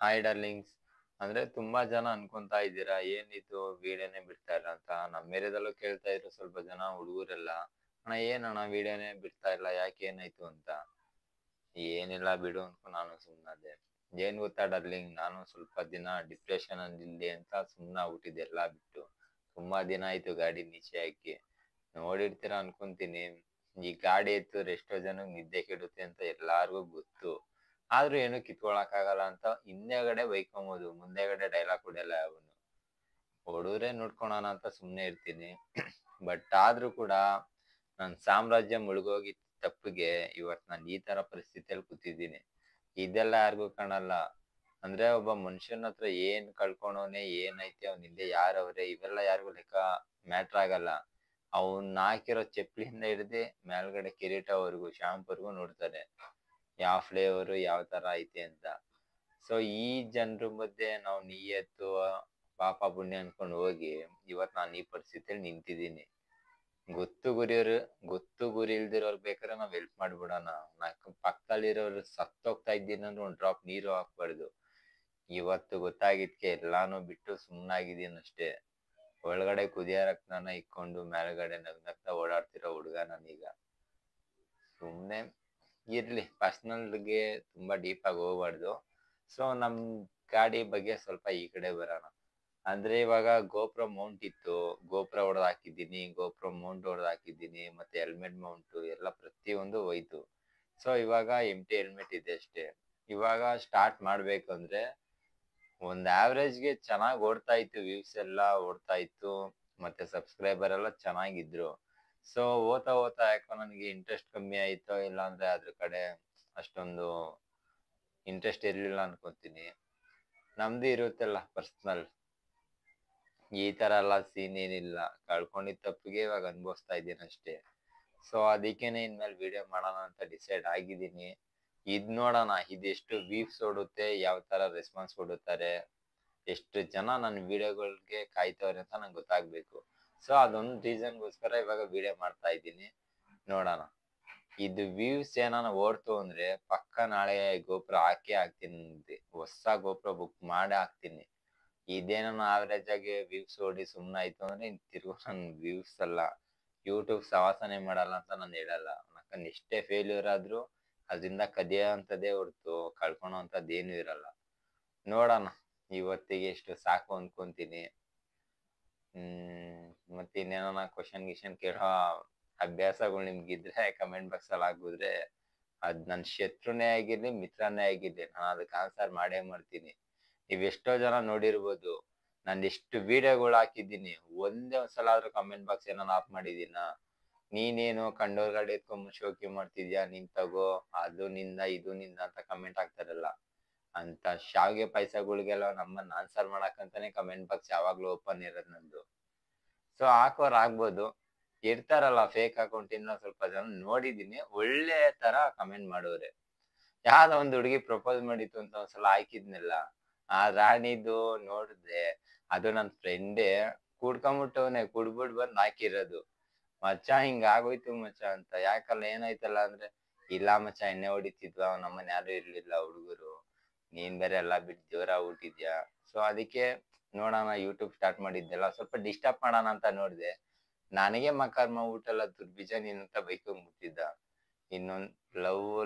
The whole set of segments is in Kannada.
Hi darlings. ಅಂದ್ರೆ ತುಂಬಾ ಜನ ಅನ್ಕೊಂತಾ ಇದ್ದೀರಾ ಏನಿದು ವಿಡಿಯೋನೇ ಬಿಡ್ತಾ ಇಲ್ಲ ಅಂತ. ನಮ್ಮ ಏರಿಯಾದಲ್ಲೂ ಕೇಳ್ತಾ ಇದ್ರು ಸ್ವಲ್ಪ ಜನ ಹುಡುಗರೆಲ್ಲ, ಅಣ್ಣ ಏನಣ್ಣ ವಿಡಿಯೋನೇ ಬಿಡ್ತಾ ಇಲ್ಲ, ಯಾಕೆ ಏನಾಯ್ತು ಅಂತ. ಏನಿಲ್ಲ ಬಿಡು ಅನ್ಕೊಂಡು ನಾನು ಸುಮ್ಮನಾದೆ. ಏನ್ ಗೊತ್ತಾ ಡಾರ್ಲಿಂಗ್, ನಾನು ಸ್ವಲ್ಪ ದಿನ ಡಿಪ್ರೆಷನ್ ಅಂದಿಲ್ಲಿ ಅಂತ ಸುಮ್ಮನಾಗ್ಬಿಟ್ಟಿದ್ದೆ ಎಲ್ಲ ಬಿಟ್ಟು. ತುಂಬಾ ದಿನ ಆಯ್ತು ಗಾಡಿ ನೀಚೆ ಹಾಕಿ. ನೋಡಿರ್ತೀರಾ ಅನ್ಕೊಂತೀನಿ. ಈ ಗಾಡಿ ಎತ್ತಿದ್ರೆ ಎಷ್ಟೋ ಜನಕ್ಕೆ ನಿದ್ದೆ ಕೆಡುತ್ತೆ ಅಂತ ಎಲ್ಲಾರ್ಗೂ ಗೊತ್ತು. ಆದ್ರೂ ಏನು ಕಿತ್ಕೊಳಕ್ ಆಗಲ್ಲ ಅಂತ ಹಿಂದೆಗಡೆ ಬೈಕೊಂಬೋದು, ಮುಂದೆಗಡೆ ಡೈಲಾಗ್ ಹೊಡೆಯಲ್ಲ ಅವನು. ಹೊಡೆದ್ರೆ ನೋಡ್ಕೊಳೋಣ ಅಂತ ಸುಮ್ನೆ ಇರ್ತೀನಿ. ಬಟ್ ಆದ್ರೂ ಕೂಡ ನನ್ ಸಾಮ್ರಾಜ್ಯ ಮುಳುಗೋಗಿ ತಪ್ಪಿಗೆ ಇವತ್ ನಾನು ಈ ತರ ಪರಿಸ್ಥಿತಿಯಲ್ಲಿ ಕೂತಿದ್ದೀನಿ. ಇದೆಲ್ಲ ಯಾರಿಗೂ ಕಾಣಲ್ಲ. ಅಂದ್ರೆ ಒಬ್ಬ ಮನುಷ್ಯನ ಹತ್ರ ಏನ್ ಕಳ್ಕೊಂಡವನೆ, ಏನೈತೆ, ಅವ್ನ ಹಿಂದೆ ಯಾರವ್ರೆ, ಇವೆಲ್ಲ ಯಾರಿಗೂ ಲೆಕ್ಕ ಮ್ಯಾಟ್ರ್ ಆಗಲ್ಲ. ಅವ್ನ್ ಹಾಕಿರೋ ಚಪ್ಲಿಯಿಂದ ಹಿಡ್ದು ಮೇಲ್ಗಡೆ ಕಿರೀಟವರೆಗೂ ಶಾಂಪರ್ಗೂ ನೋಡ್ತಾರೆ, ಯಾವ ಫ್ಲೇವರು ಯಾವ ತರ ಐತೆ ಅಂತ. ಸೊ ಈ ಜನರ ಮಧ್ಯೆ ನಾವು ನಿಯತ್ತು ಪಾಪ ಪುಣ್ಯ ಅನ್ಕೊಂಡು ಹೋಗಿ ಇವತ್ ನಾನು ಈ ಪರಿಸ್ಥಿತಿಯಲ್ಲಿ ನಿಂತಿದ್ದೀನಿ. ಗೊತ್ತು ಗುರಿ ಇಲ್ದಿರೋರ್ ಬೇಕಾದ್ರೆ ನಾವ್ ಹೆಲ್ಪ್ ಮಾಡ್ಬಿಡೋಣ. ಪಕ್ಕದಲ್ಲಿರೋರು ಸತ್ತೋಗ್ತಾ ಇದ್ದೀನಿ ಅಂದ್ರೆ ಒಂದ್ ಡ್ರಾಪ್ ನೀರು ಹಾಕ್ಬಾರ್ದು. ಇವತ್ತು ಗೊತ್ತಾಗಿದ್ಕೆ ಎಲ್ಲಾನು ಬಿಟ್ಟು ಸುಮ್ನಾಗಿದ್ದೀನಿ ಅಷ್ಟೇ. ಒಳಗಡೆ ಕುದಿಯ ರಕ್ತನ ಇಕ್ಕೊಂಡು ಮೇಲ್ಗಡೆ ನಗ್ನಗ್ತಾ ಓಡಾಡ್ತಿರೋ ಹುಡುಗ ನಾನೀಗ. ಸುಮ್ನೆ ಇರ್ಲಿ, ಪರ್ಸನಲ್ಗೆ ತುಂಬಾ ಡೀಪ್ ಆಗಿ ಹೋಗ್ಬಾರ್ದು. ಸೊ ನಮ್ ಗಾಡಿ ಬಗ್ಗೆ ಸ್ವಲ್ಪ ಈ ಕಡೆ ಬರೋಣ. ಅಂದ್ರೆ ಇವಾಗ ಗೋಪ್ರೋ ಮೌಂಟ್ ಇತ್ತು, ಗೋಪ್ರೋ ಹೊಡೆದ್ ಹಾಕಿದ್ದೀನಿ, ಗೋಪ್ರೋ ಮೌಂಟ್ ಹೊಡೆದ್ ಹಾಕಿದ್ದೀನಿ, ಮತ್ತೆ ಹೆಲ್ಮೆಟ್ ಮೌಂಟ್ ಎಲ್ಲ ಪ್ರತಿಯೊಂದು ಹೋಯ್ತು. ಸೊ ಇವಾಗ ಎಂಟಿ ಹೆಲ್ಮೆಟ್ ಇದೆ ಅಷ್ಟೇ. ಇವಾಗ ಸ್ಟಾರ್ಟ್ ಮಾಡ್ಬೇಕಂದ್ರೆ ಒಂದ್ ಆವ್ರೇಜ್ಗೆ ಚೆನ್ನಾಗ್ ಓಡ್ತಾ ಇತ್ತು, ವ್ಯೂಸ್ ಎಲ್ಲ ಓಡ್ತಾ ಇತ್ತು, ಮತ್ತೆ ಸಬ್ಸ್ಕ್ರೈಬರ್ ಎಲ್ಲ ಚೆನ್ನಾಗಿದ್ರು. ಸೊ ಓತಾ ಯಾಕೋ ನನಗೆ ಇಂಟ್ರೆಸ್ಟ್ ಕಮ್ಮಿ ಆಯ್ತೋ, ಇಲ್ಲ ಅಂದ್ರೆ ಅದ್ರ ಕಡೆ ಅಷ್ಟೊಂದು ಇಂಟ್ರೆಸ್ಟ್ ಇರ್ಲಿಲ್ಲ ಅನ್ಕೊಂತೀನಿ. ನಮ್ದು ಇರುತ್ತಲ್ಲ ಪರ್ಸನಲ್, ಈ ತರ ಎಲ್ಲ ಸೀನ್ ಏನಿಲ್ಲ. ಕಳ್ಕೊಂಡಿದ್ ತಪ್ಪಿಗೆ ಇವಾಗ ಅನ್ಭವಿಸ್ತಾ ಇದ್ದೀನಿ ಅಷ್ಟೇ. ಸೊ ಅದಕ್ಕೇನೆ ಇನ್ಮೇಲೆ ವಿಡಿಯೋ ಮಾಡೋಣ ಅಂತ ಡಿಸೈಡ್ ಆಗಿದ್ದೀನಿ. ಇದ್ ನೋಡೋಣ ಇದೆಷ್ಟು ವ್ಯೂಸ್ ಓಡುತ್ತೆ, ಯಾವ ತರ ರೆಸ್ಪಾನ್ಸ್ ಕೊಡುತ್ತಾರೆ, ಎಷ್ಟು ಜನ ನನ್ನ ವಿಡಿಯೋಗಳಿಗೆ ಕಾಯ್ತವ್ರೆ ಅಂತ ನಂಗೆ ಗೊತ್ತಾಗ್ಬೇಕು. ಸೊ ಅದೊಂದು ರೀಸನ್ಗೋಸ್ಕರ ಇವಾಗ ವಿಡಿಯೋ ಮಾಡ್ತಾ ಇದ್ದೀನಿ. ನೋಡೋಣ, ಇದು ವ್ಯೂಸ್ ಏನಾನ ಓಡ್ತು ಅಂದ್ರೆ ಪಕ್ಕ ನಾಳೆ ಗೋಪುರ ಹಾಕಿ ಹಾಕ್ತೀನಿ, ಹೊಸ ಗೋಪುರ ಬುಕ್ ಮಾಡಿ ಹಾಕ್ತೀನಿ. ಇದೇನ ಆವರೇಜ್ ಆಗಿ ವ್ಯೂಸ್ ಓಡಿ ಸುಮ್ನೆ ಆಯ್ತು ಅಂದ್ರೆ ತಿರ್ಗು ನನ್ ವ್ಯೂಸ್ ಅಲ್ಲ, ಯೂಟ್ಯೂಬ್ ಸವಾಸನೆ ಮಾಡಲ್ಲ ಅಂತ ನಾನು ಹೇಳಲ್ಲ. ಯಾಕಂದ್ರೆ ಎಷ್ಟೇ ಫೇಲ್ಯೂರ್ ಆದ್ರೂ ಅದರಿಂದ ಕದಿಯೋ ಅಂತದೇ ಹೊರ್ತು ಕಳ್ಕೊಳೋ ಅಂತದ್ದೇನು ಇರಲ್ಲ. ನೋಡೋಣ, ಇವತ್ತಿಗೆ ಇಷ್ಟು ಸಾಕು ಅನ್ಕೊಂತೀನಿ. ಮತ್ತೆ ಇನ್ನೇನ ಕ್ವಶನ್ ಗಿಶನ್ ಕೇಳೋ ಅಭ್ಯಾಸಗಳು ನಿಮ್ಗಿದ್ರೆ ಕಮೆಂಟ್ ಬಾಕ್ಸ್ ಅಲ್ಲಿ ಹಾಕಿದ್ರೆ, ಅದ್ ನನ್ ಶತ್ರುನೇ ಆಗಿರ್ಲಿ ಮಿತ್ರನೇ ಆಗಿರ್ಲಿ ನಾನು ಅದಕ್ಕೆ ಆನ್ಸರ್ ಮಾಡೇ ಮಾಡ್ತೀನಿ. ನೀವ್ ಎಷ್ಟೋ ಜನ ನೋಡಿರ್ಬೋದು, ನಾನು ಎಷ್ಟು ವಿಡಿಯೋಗಳು ಹಾಕಿದ್ದೀನಿ, ಒಂದೇ ಒಂದ್ಸಲ ಆದ್ರೂ ಕಮೆಂಟ್ ಬಾಕ್ಸ್ ಏನಾನ ಆಫ್ ಮಾಡಿದೀನ? ನೀನೇನು ಕಂಡೋರ್ ಗಾಡಿ ಎತ್ಕೊಂಡ್ ಶೋಕಿ ಮಾಡ್ತಿದ್ಯಾ, ನೀನ್ ತಗೋ, ಅದು ನಿಂದ ಇದು ನಿಂದ ಅಂತ ಕಮೆಂಟ್ ಹಾಕ್ತಾರಲ್ಲ, ಅಂತ ಶಾವ್ಗೆ ಪಾಯಸಗಳಿಗೆಲ್ಲ ನಮ್ಮನ್ನ ಆನ್ಸರ್ ಮಾಡಕ್ಕಂತಾನೆ ಕಮೆಂಟ್ ಬಾಕ್ಸ್ ಯಾವಾಗ್ಲೂ ಓಪನ್ ಇರೋದ್ ನಂದು. ಸೊ ಹಾಕೋರ್ ಆಗ್ಬೋದು, ಇರ್ತಾರಲ್ಲ ಫೇಕ್ ಅಕೌಂಟ್ ಇಂದ ಸ್ವಲ್ಪ ಜನ ನೋಡಿದೀನಿ, ಒಳ್ಳೆ ತರ ಕಮೆಂಟ್ ಮಾಡೋರೆ. ಯಾವ್ದೋ ಒಂದ್ ಹುಡುಗಿ ಪ್ರಪೋಸ್ ಮಾಡಿತ್ತು ಅಂತ ಒಂದ್ಸಲ ಹಾಕಿದ್ನಲ್ಲ, ಆ ರಾಣಿದು ನೋಡಿದ್ರೆ ಅದು ನನ್ ಫ್ರೆಂಡೇ ಕುಡ್ಕೊಂಬಿಟ್ಟವನೆ, ಕುಡ್ಬಿಟ್ ಬಂದ್ ಹಾಕಿರೋದು. ಮಚ್ಚ ಹಿಂಗ ಆಗೋಯ್ತು ಮಚ್ಚ ಅಂತ. ಯಾಕಲ್ಲ ಏನಾಯ್ತಲ್ಲ ಅಂದ್ರೆ, ಇಲ್ಲ ಮಚ್ಚ ಎಣ್ಣೆ ಹೊಡಿತಿದ್ವಾ, ನಮ್ಮನ್ ಯಾರು ಇರ್ಲಿಲ್ಲ ಹುಡುಗರು, ನೀನ್ ಬೇರೆ ಎಲ್ಲಾ ಬಿಟ್ಟು ಜೋರಾಗಿ ಊಟಿದ್ಯಾ. ಸೊ ಅದಕ್ಕೆ ನೋಡೋಣ ಯೂಟ್ಯೂಬ್ ಸ್ಟಾರ್ಟ್ ಮಾಡಿದ್ದೆಲ್ಲ ಸ್ವಲ್ಪ ಡಿಸ್ಟರ್ಬ್ ಮಾಡೋಣ ಅಂತ ನೋಡ್ದೆ. ನನಗೆ ಮಕರ್ಮ ಊಟಲ್ಲ ದುರ್ಬೀಜ ನೀನಂತ ಬೈಕೊಂಡ್ಬಿಟ್ಟಿದ್ದ. ಇನ್ನೊಂದ್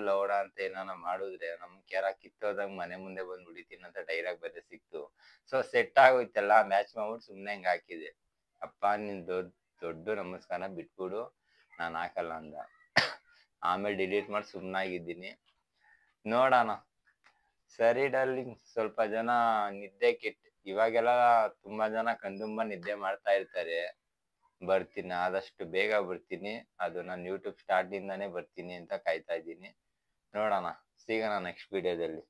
ಲೌಡ ಅಂತ ಏನಾನ ಮಾಡಿದ್ರೆ ನಮ್ ಕೆರ ಕಿತ್ತೋದಂಗ್ ಮನೆ ಮುಂದೆ ಬಂದ್ ಹೊಡಿತೀನಿ ಅಂತ ಡೈಲಾಗ್ ಬೇರೆ ಸಿಕ್ತು. ಸೊ ಸೆಟ್ ಆಗೋಯ್ತಲ್ಲ, ಮ್ಯಾಚ್ ಮಾಡ್ಬಿಟ್ಟು ಸುಮ್ನೆ ಹಂಗ ಹಾಕಿದೆ. ಅಪ್ಪ ನಿನ್ ದೊಡ್ಡ ನಮಸ್ಕಾರ, ಬಿಟ್ಬಿಡು, ನಾನ್ ಹಾಕಲ್ಲ ಅಂದ. ಆಮೇಲೆ ಡಿಲೀಟ್ ಮಾಡಿ ಸುಮ್ನಾಗಿದ್ದೀನಿ. ನೋಡೋಣ. ಸರಿ ಡಾರ್ಲಿಂಗ್, ಸ್ವಲ್ಪ ಜನ ನಿದ್ದೆ ಇವಾಗೆಲ್ಲ ತುಂಬಾ ಜನ ಕಣ್ತುಂಬ ನಿದ್ದೆ ಮಾಡ್ತಾ ಇರ್ತಾರೆ. ಬರ್ತೀನಿ, ಆದಷ್ಟು ಬೇಗ ಬರ್ತೀನಿ. ಅದು ನಾನು ಯೂಟ್ಯೂಬ್ ಸ್ಟಾರ್ಟ್ ಇಂದಾನೇ ಬರ್ತೀನಿ ಅಂತ ಕಾಯ್ತಾ ಇದ್ದೀನಿ. ನೋಡೋಣ, ಸಿಗೋಣ ನೆಕ್ಸ್ಟ್ ವಿಡಿಯೋದಲ್ಲಿ.